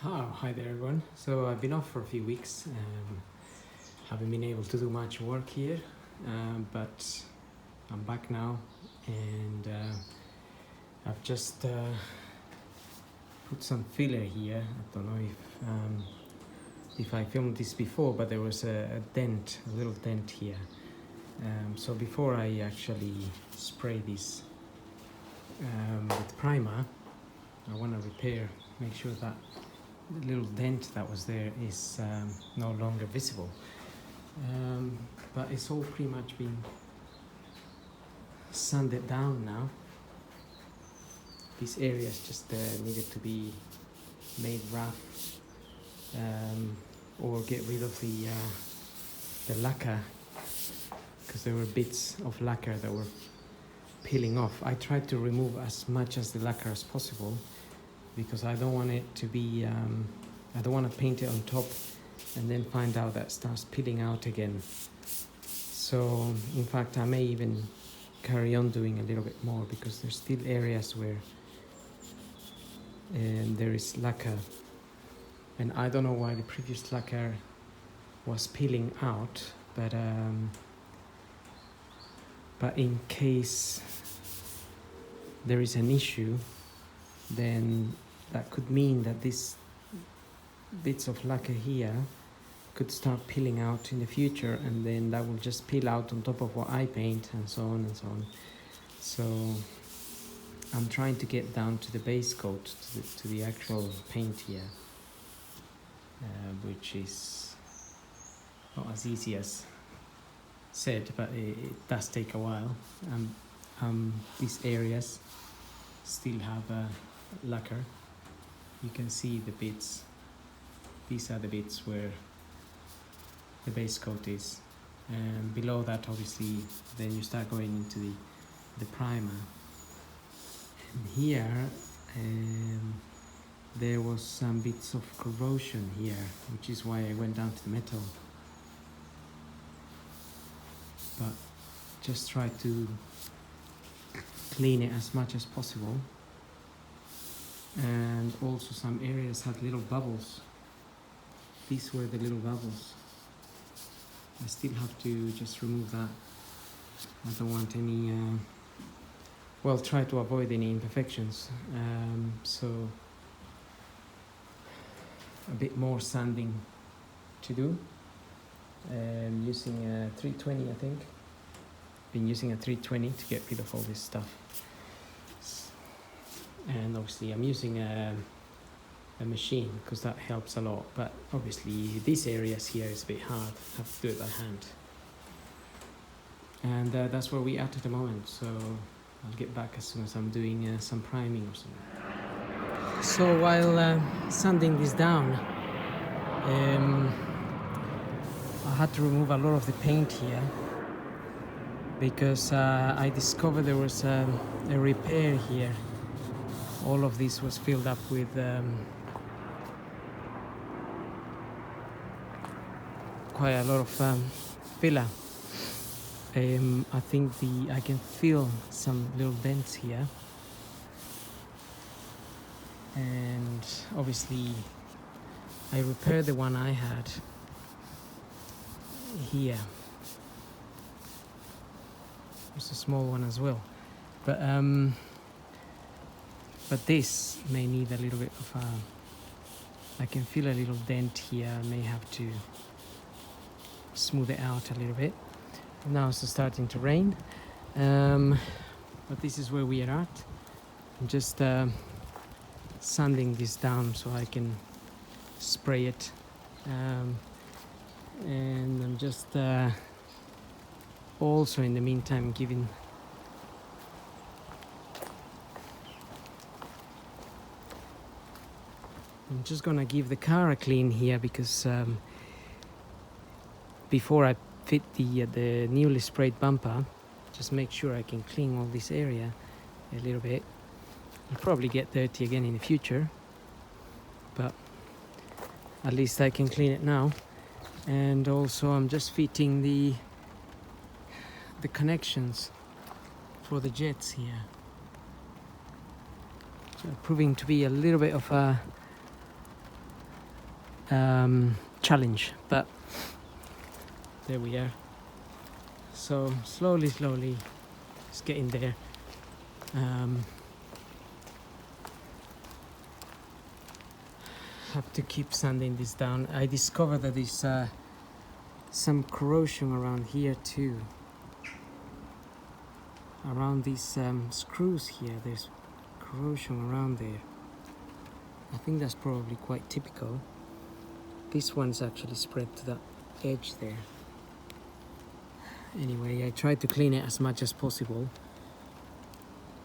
Oh, hi there, everyone. So I've been off for a few weeks. Haven't been able to do much work here, but I'm back now, and I've just put some filler here. I don't know if I filmed this before, but there was a dent, a little dent here. So before I actually spray this with primer, I want to make sure that the little dent that was there is no longer visible. But it's all pretty much been sanded down now. These areas just needed to be made rough, or get rid of the lacquer, because there were bits of lacquer that were peeling off. I tried to remove as much as the lacquer as possible, because I don't want it to be, I don't want to paint it on top and then find out that starts peeling out again. So in fact I may even carry on doing a little bit more, because there's still areas where there is lacquer, and I don't know why the previous lacquer was peeling out, but in case there is an issue, then that could mean that these bits of lacquer here could start peeling out in the future, and then that will just peel out on top of what I paint, and so on and so on. So I'm trying to get down to the base coat, to the actual paint here, which is not as easy as said, but it does take a while. These areas still have lacquer. You can see the bits. These are the bits where the base coat is, and below that obviously then you start going into the primer. And here there was some bits of corrosion here, which is why I went down to the metal, but just try to clean it as much as possible. And also some areas had little bubbles. These were the little bubbles. I still have to just remove that. I don't want any, try to avoid any imperfections. So a bit more sanding to do. Using a 320, I think. Been using a 320 to get rid of all this stuff. And obviously I'm using a machine, because that helps a lot, but obviously these areas here is a bit hard. I have to do it by hand, and that's where we are at the moment. So I'll get back as soon as I'm doing some priming or something. So while sanding this down, I had to remove a lot of the paint here, because I discovered there was a repair here. All of this was filled up with quite a lot of filler. I think I can feel some little dents here, and obviously I repaired the one I had here. It's a small one as well, but this may need a little bit of I can feel a little dent here. I may have to smooth it out a little bit. Now it's starting to rain, but this is where we are at. I'm just sanding this down so I can spray it, and I'm just also in the meantime I'm just gonna give the car a clean here, because before I fit the newly sprayed bumper, just make sure I can clean all this area a little bit. It'll probably get dirty again in the future, but at least I can clean it now. And also I'm just fitting the connections for the jets here. So proving to be a little bit of a challenge, but there we are. So slowly it's getting there. Have to keep sanding this down. I discovered that there's some corrosion around here too. Around these screws here, there's corrosion around there. I think that's probably quite typical. This one's actually spread to the edge there. Anyway, I tried to clean it as much as possible.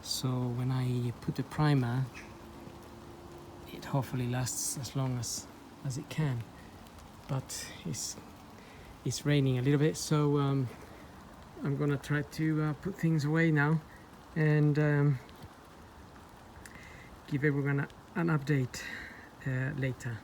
So when I put the primer, it hopefully lasts as long as it can. But it's raining a little bit, so I'm gonna try to put things away now and give everyone an update later.